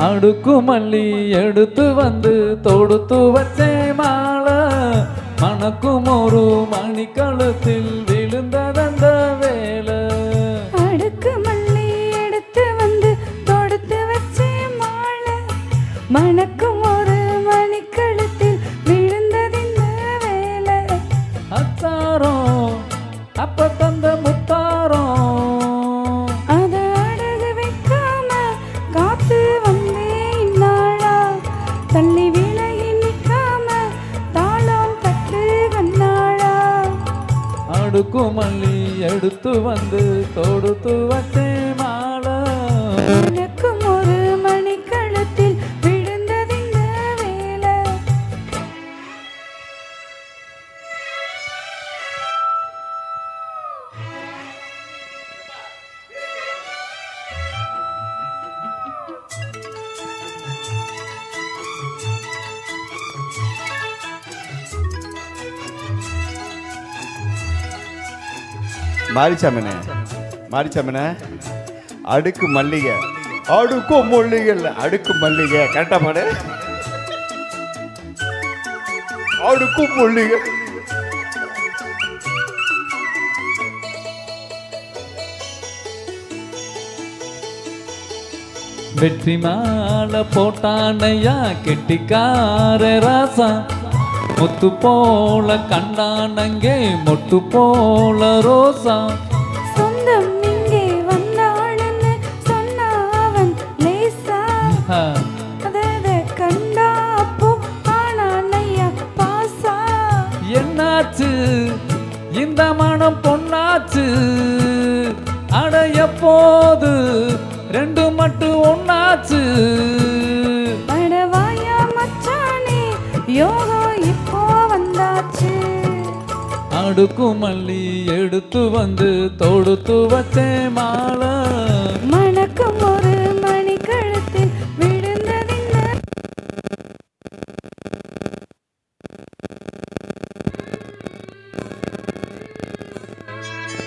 அடுக்கு மல்லி எடுத்து வந்து தொடுத்து வச்சே மாலை மணக்கும் ஒரு மணிக்கழுத்தில் விழுந்ததந்த வேலை. அடுக்கு மல்லி எடுத்து வந்து தொடுத்து வச்சே மாலை மணக்கும் ஒரு மணிக்கழுத்தில் விழுந்ததிந்த வேலை. அத்தாரம் அப்ப தந்த முத்தாரம் அத அடகு வைக்காம காத்து வந்தேன் நாளா தள்ளி விலகி நிற்காம தாளம் தட்டு கண்ணாளா. அடுக்கு மல்லி எடுத்து வந்து தொடுத்து வச்சே மாலை மணக்கும் ஒரு மணிக்கழுத்தில் விழுந்ததிந்த வேலை. மாரிச்சாமனே அடுக்கு மல்லிகை அடுக்கு மல்லிகை இல்லை அடுக்கு மல்லிகை கரெக்டா பாடு. அடுக்கு மல்லிகை வெற்றி மாலை போட்டானையா கெட்டிக்கார ராசா முத்து போல கண்டானங்கே மொட்டு போல ரோசா. சொந்தம் இங்கே வந்தாளுன்னு சொன்னா அவன் லேசா அத கண்டா அப்போ ஆனானையா பாசா. என்னாச்சு இந்த மனம் பொன்னாச்சு அடைய போது ரெண்டு மட்டும் ஒன்னாச்சு. படவாயா மச்சானே யோகம் இப்போ வந்தாச்சு. அடுக்கு மல்லி எடுத்து வந்து தொடுத்து வச்சே மாலை மணக்கும் ஒரு